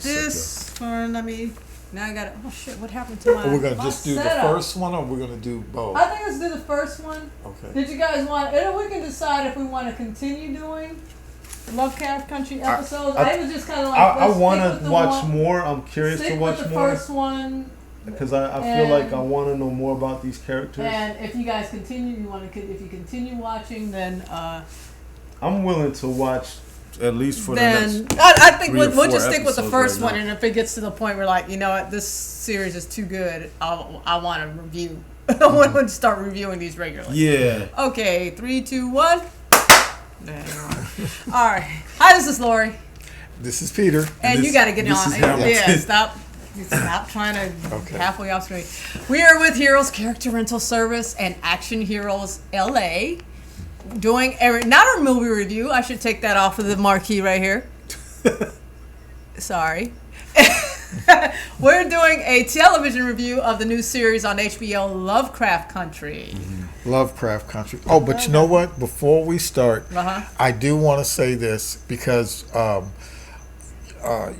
this for, let me, now I got it. Oh shit, what happened to my Are we going to just do setup? the first one, or we're going to do both? I think let's do the first one. Okay. Did you guys want, and we can decide if we want to continue doing Lovecraft Country episodes. I was just kind of like, I want to watch more. I'm curious to watch the more. First one. Because I feel like I want to know more about these characters. And if you guys continue, if you continue watching, then I'm willing to watch at least for then, the next. I think we'll just stick with the episodes first right one, now. and if it gets to the point where like, you know what, this series is too good, I want to review. I want to start reviewing these regularly. Yeah. Okay, 3, 2, 1. All right. Hi, this is Lori. This is Peter. And you got to get on. Yeah, stop trying to halfway off screen. We are with Heroes Character Rental Service and Action Heroes LA, doing not a movie review. I should take that off of the marquee right here. Sorry. We're doing a television review of the new series on HBO, Lovecraft Country. Lovecraft Country. Oh, but you know what? Before we start, I do want to say this because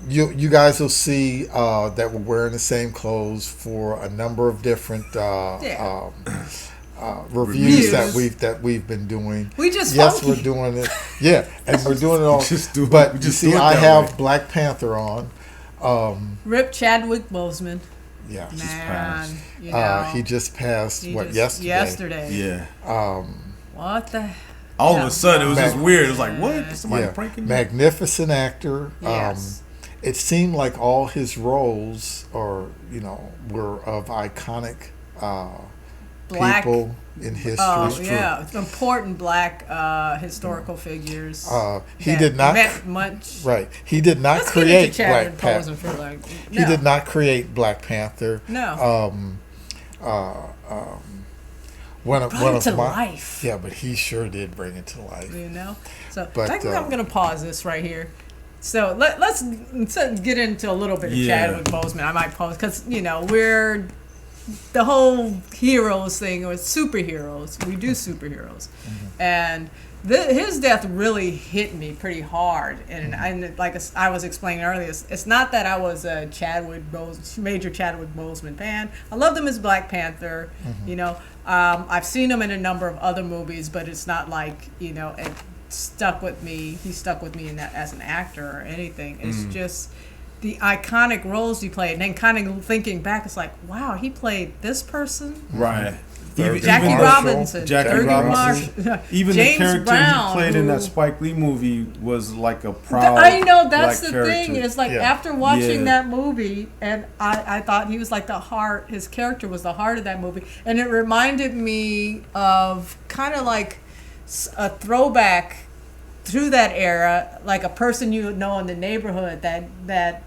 you guys will see that we're wearing the same clothes for a number of different reviews that we've been doing. We just we're doing it. Yeah, and we're doing it all. But you see, I have Black Panther on. Rip Chadwick Boseman. Yeah, he just passed. Yesterday? Yeah. What the? All of a sudden, it was just weird. It was like, what? Somebody pranking me? Magnificent actor. Yes. It seemed like all his roles, were of iconic Black people in history. Oh yeah, important Black historical figures. He did not meant much. Right. He did not Let's create get into Black Panther. no. He did not create Black Panther. No. One to of my life. Yeah, but he sure did bring it to life. You know. So but, I think I'm going to pause this right here. So let's get into a little bit of Chadwick Boseman. I might pause because we're the whole heroes thing or superheroes. We do superheroes, and his death really hit me pretty hard. And like I was explaining earlier, it's not that I was a major Chadwick Boseman fan. I loved him as Black Panther. I've seen him in a number of other movies, but it's not like it stuck with me. He stuck with me in that as an actor or anything. It's just the iconic roles he played, and then kind of thinking back, it's like, wow, he played this person, right? Jackie Robinson. Even James the character Brown, he played in that Spike Lee movie was like a proud. I know that's Black the character. thing. It's like after watching that movie, and I thought he was like the heart. His character was the heart of that movie, and it reminded me of kind of like a throwback through that era, like a person you would know in the neighborhood, that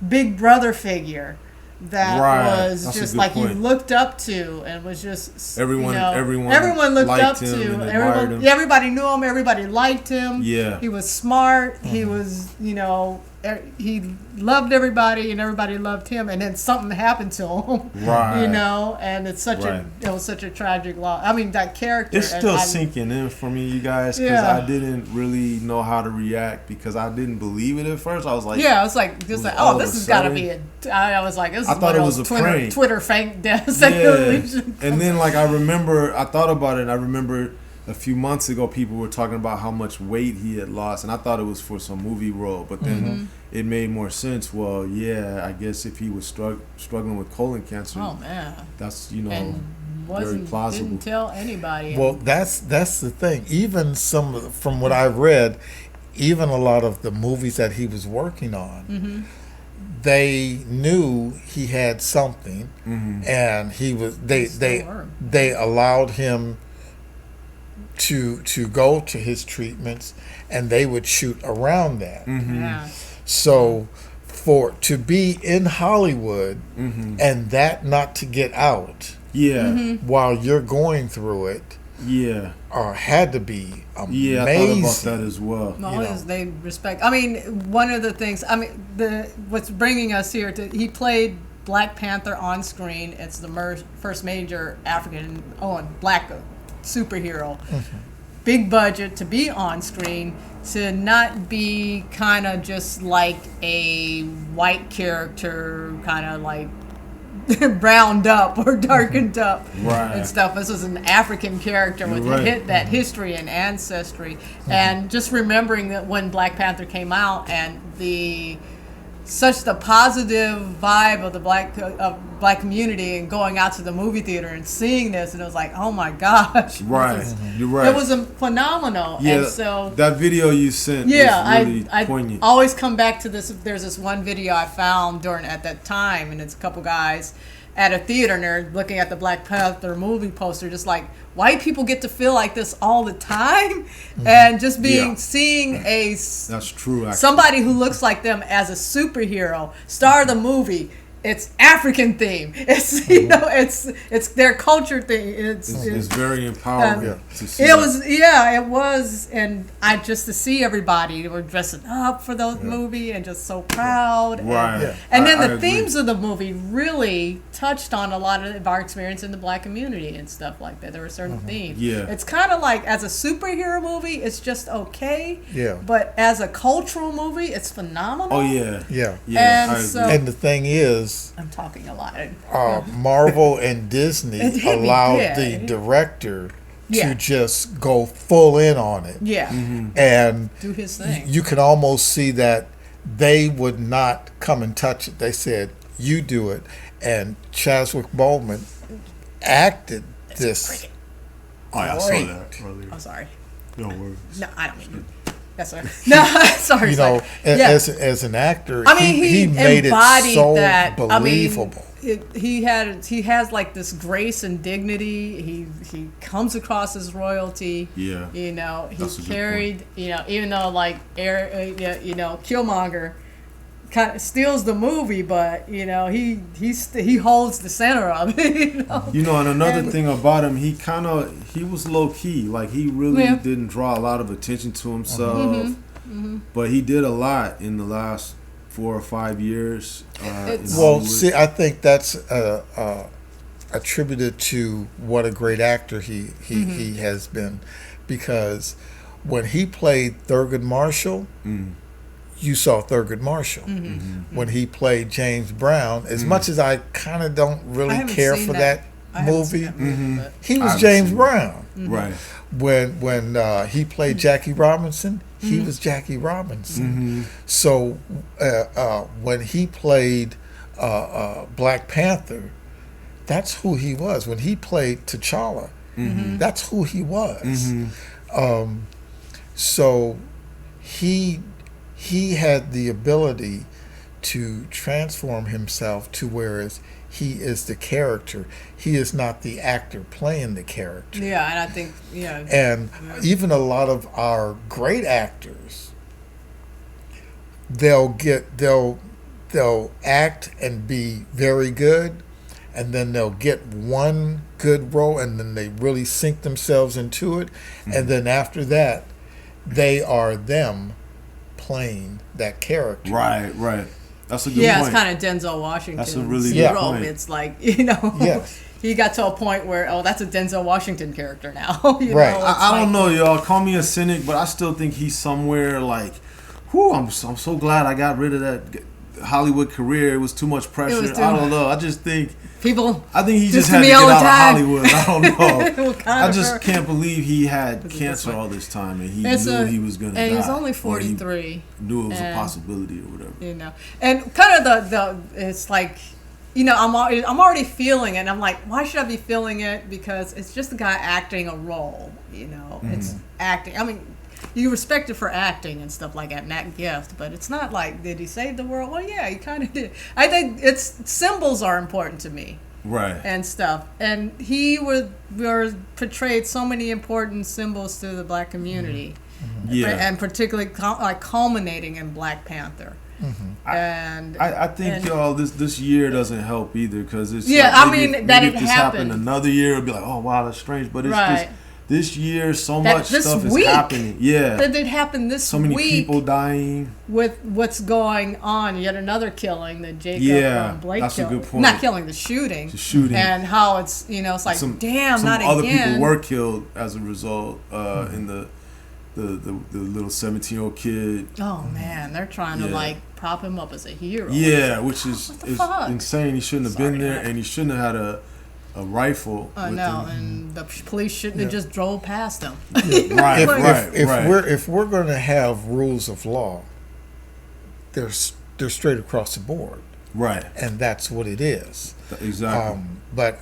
big brother figure that was That's just like point. you looked up to and was just everyone looked up to him. Everybody knew him, everybody liked him. Yeah, he was smart. He was he loved everybody and everybody loved him, and then something happened to him, and it's it was such a tragic loss. I mean, that character, it's still sinking in for me, you guys, because I didn't really know how to react because I didn't believe it at first. I was like, oh, this has got to be I was like, this is I thought it was a prank. Twitter fake death. And then like I thought about it, and I remember a few months ago people were talking about how much weight he had lost, and I thought it was for some movie role, but then it made more sense. Well, I guess if he was struggling with colon cancer, that's very plausible. Didn't tell anybody. Well, that's the thing. Even from what I've read, even a lot of the movies that he was working on, they knew he had something, and they allowed him to go to his treatments, and they would shoot around that. So to be in Hollywood and that not to get out while you're going through it had to be amazing. Yeah, I thought about that as well. They respect. I mean, one of the things. I mean, what's bringing us here he played Black Panther on screen. It's the first major African Black superhero. big budget to be on screen, to not be kind of just like a white character, kind of like browned up or darkened up and stuff. This was an African character with that history and ancestry. And just remembering that when Black Panther came out and the positive vibe of the black community, and going out to the movie theater and seeing this, and it was like, oh my gosh, You're right. It was phenomenal. Yeah, and so that video you sent was really poignant. I always come back to this. There's this one video I found at that time, and it's a couple guys at a theater, and they're looking at the Black Panther movie poster, just like, white people get to feel like this all the time, and just seeing that's true. Actually. Somebody who looks like them as a superhero star of the movie. It's African theme. It's it's their culture thing. It's very empowering to see. It was, and to see everybody were dressing up for the movie and just so proud. And then the themes of the movie really touched on a lot of our experience in the Black community and stuff like that. There were certain themes. It's kind of like, as a superhero movie, it's just okay. But as a cultural movie, it's phenomenal. Oh yeah. And the thing is, I'm talking a lot. Marvel and Disney allowed the director to just go full in on it. And do his thing. You can almost see that they would not come and touch it. They said, you do it. And Chadwick Boseman acted this. Oh, yeah, I saw that earlier. I'm sorry. No worries. No, I don't mean to. That's right. No, sorry. As an actor, he made it so believable. He has like this grace and dignity. He comes across as royalty. Yeah. He carried. Even though like Killmonger kind of steals the movie, but he holds the center of it. And another thing about him, he was low key. Like, he really didn't draw a lot of attention to himself, but he did a lot in the last 4 or 5 years. I think that's attributed to what a great actor he has been, because when he played Thurgood Marshall. You saw Thurgood Marshall. When he played James Brown, as much as I kind of don't really care for that movie, he was James Brown. Right. When he played Jackie Robinson, he was Jackie Robinson. So when he played Black Panther, that's who he was. When he played T'Challa, that's who he was. So he had the ability to transform himself to whereas he is the character. He is not the actor playing the character. Yeah, and I think, And even a lot of our great actors, they'll act and be very good, and then they'll get one good role, and then they really sink themselves into it, and then after that, they are them playing that character. Right. That's a good point. Yeah, it's kind of Denzel Washington. That's a really good role. point. It's like, he got to a point where, that's a Denzel Washington character now. I don't know, y'all. Call me a cynic, but I still think he's somewhere like, I'm so glad I got rid of that Hollywood career. It was too much pressure. I don't know. I just think he just had to get out of Hollywood. I don't know. I just can't believe he had cancer all this time, and he knew he was going to die. And he was only 43. Knew it was a possibility or whatever. And kind of it's like, I'm already feeling it. And I'm like, why should I be feeling it? Because it's just a guy acting a role. It's acting. I mean, you respect it for acting and stuff like that, and that gift, but it's not like, did he save the world? Well, yeah, he kind of did. I think symbols are important to me, right, and stuff. And he portrayed so many important symbols to the Black community, and particularly culminating in Black Panther. And I think y'all this year doesn't help either, because it's maybe if this happened another year, it'd be like, oh wow, that's strange, but it's just this year, so That much this stuff week, is happening. Yeah. That did happen this so many week people dying. with what's going on. Yet another killing that Jacob Blake that's killed. a good point. Not killing, the shooting. The shooting. And how it's, it's like, damn, some not other again. people were killed as a result in the little 17-year-old kid. Oh, man. They're trying to, like, prop him up as a hero. Yeah, which is fuck? insane. He shouldn't have been there, and he shouldn't have had a rifle. No, and the police shouldn't have just drove past him. Right, right. If we're going to have rules of law, they're straight across the board. Right. And that's what it is. Exactly. But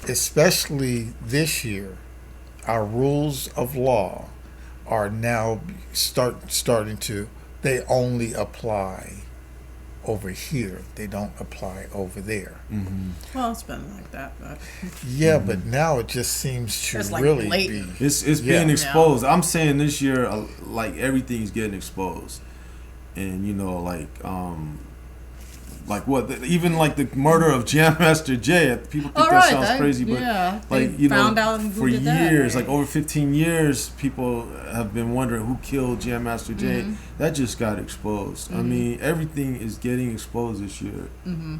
especially this year, our rules of law are now starting to, they only apply over here. They don't apply over there. Mm-hmm. Well, it's been like that, but yeah, but now it just seems to it's like really blatant. be. It's being exposed. I'm saying this year, like everything's getting exposed, and like what? Even like the murder of Jam Master Jay. People think that sounds crazy, but like found out for years, right? Like over 15 years, people have been wondering who killed Jam Master Jay. Mm-hmm. That just got exposed. Mm-hmm. I mean, everything is getting exposed this year. Mm-hmm.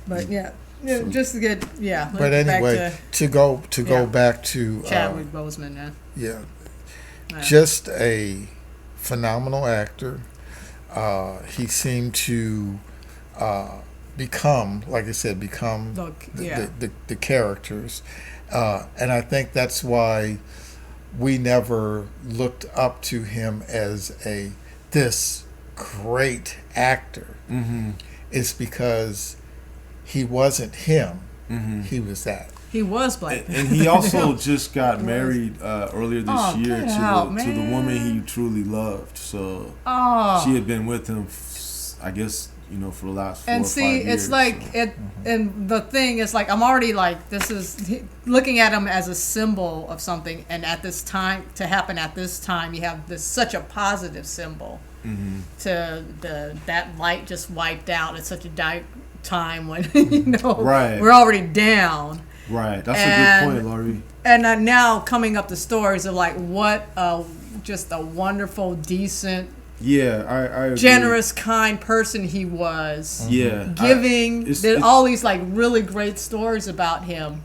But just to get But anyway, to go back to Chadwick Boseman. Just a phenomenal actor. He seemed to become, like I said, the characters, and I think that's why we never looked up to him as this great actor. Mm-hmm. It's because he wasn't him. Mm-hmm. He was that. He was black, and he also just got married earlier this year to the woman he truly loved. So she had been with him, I guess, for the last 4 or 5 years. It's like and the thing is, like, I'm already like, this is looking at him as a symbol of something, and at this time, to happen at this time, you have such a positive symbol. Mm-hmm. To that light just wiped out at such a dark time when right. we're already down. Right, that's a good point, Laurie. And now coming up the stories of like what just a wonderful, decent, I agree. generous, kind person he was. Yeah, giving. All these like really great stories about him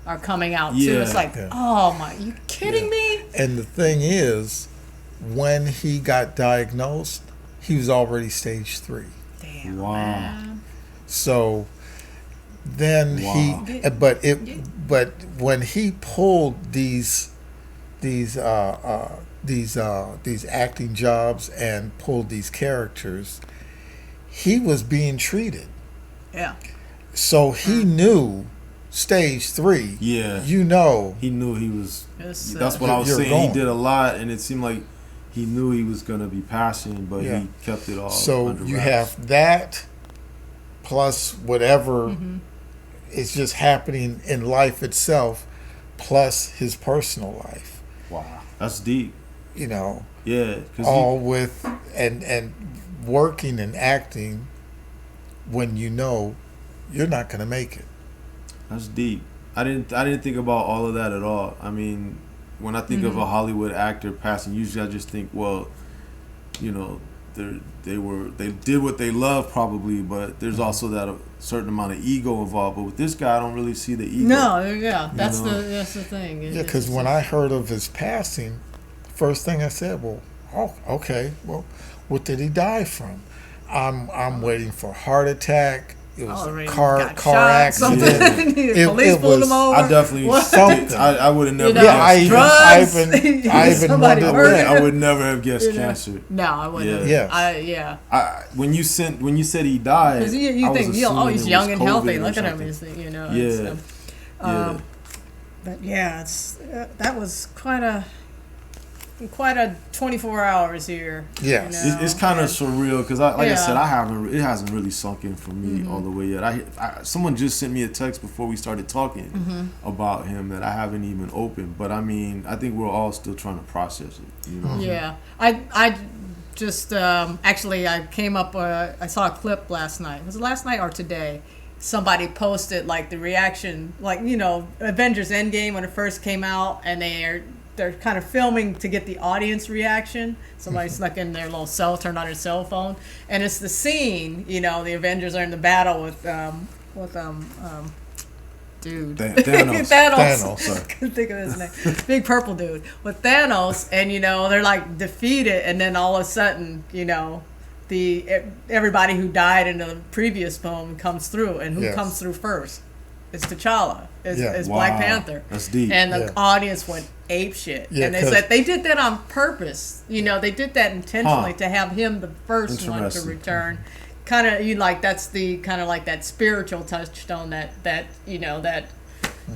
are coming out too. It's like, oh my, you kidding me? And the thing is, when he got diagnosed, he was already stage 3. Damn. Wow. Man. So then but when he pulled these acting jobs and pulled these characters, he was being treated. Yeah. So he knew stage 3. Yeah. He knew he was. That's what I was saying. He did a lot, and it seemed like he knew he was going to be passing, but he kept it all. So under you wraps. have that plus whatever is just happening in life itself, plus his personal life. Wow, that's deep. Yeah, all with and working and acting when you're not going to make it. That's deep. I didn't think about all of that at all. I mean, when I think of a Hollywood actor passing, usually I just think, well, they did what they love probably, but there's also that a certain amount of ego involved. But with this guy, I don't really see the ego. No, that's the thing. Yeah, because when I heard of his passing, first thing I said, okay, what did he die from? I'm waiting for heart attack. It was a car accident. Police pulled him over. I definitely something. I would have never. I even wondered that. I would never have guessed cancer. No, I wouldn't. Yeah. When you said he died, because you think he's young and healthy. Look at him. But that was quite a 24 hours here. Yeah, it's kind of surreal because, like I said, it hasn't really sunk in for me all the way yet. Someone just sent me a text before we started talking about him that I haven't even opened. But I mean, I think we're all still trying to process it. Yeah, I just actually I came up. I saw a clip last night. Was it last night or today? somebody posted like the reaction, like, you know, Avengers Endgame when it first came out, and they're kind of filming to get the audience reaction. Somebody snuck in their little turned on their cell phone, and it's the scene, you know, the Avengers are in the battle with dude. Thanos. Thanos. Couldn't think of his name. Big purple dude with Thanos, and you know they're like defeated, and then all of a sudden, you know, everybody who died in the previous poem comes through, and who comes through first? It's T'Challa. It's Black Panther. That's deep. And the audience went ape shit, and they said they did that on purpose. You know, they did that intentionally to have him the first one to return. Kind of, you like that's the kind of like that spiritual touchstone that you know that.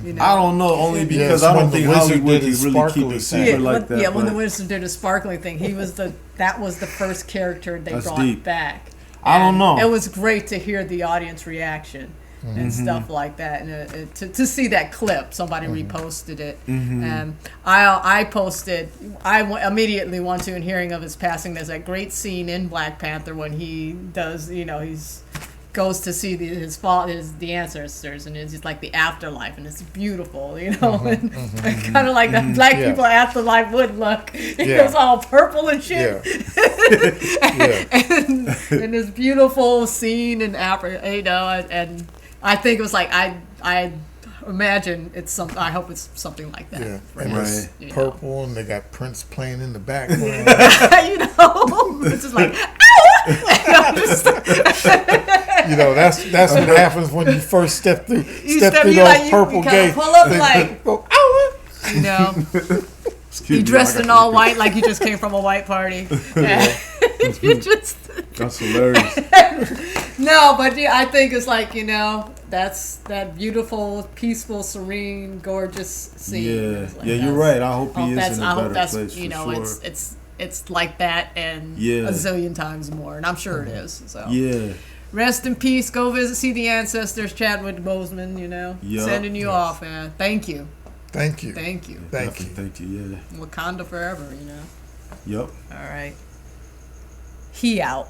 You know. I don't know, only because I don't think Hollywood can really keep it secret like that. Yeah, when the Wizard did a sparkling thing, that was the first character they brought back. I don't know. It was great to hear the audience reaction and stuff like that, and to see that clip. Somebody reposted it, and I posted. I immediately went to, in hearing of his passing. There's that great scene in Black Panther when he does, you know, goes to see the ancestors, and it's just like the afterlife, and it's beautiful, you know, and kind of like the black people afterlife would look. It was all purple and shit, and this beautiful scene in Africa, you know, and I think it was like I imagine it's some. I hope it's something like that. Yeah, and it's purple, and they got Prince playing in the background. You know, it's just like. You know, that's what happens when you first step through those like, purple gates. Pull up like, you know, you dressed in all white like you just came from a white party. You just. That's hilarious. No, but I think it's like, you know, that's that beautiful, peaceful, serene, gorgeous scene. Yeah, like, you're right. I hope he is in a better place. You know, sure. it's like that and a zillion times more, and I'm sure it is. So rest in peace. Go see the ancestors, Chadwick Boseman. You know, sending you off, man. Thank you. Thank you. Thank you. Yeah. Wakanda forever. You know. Yep. All right. He out.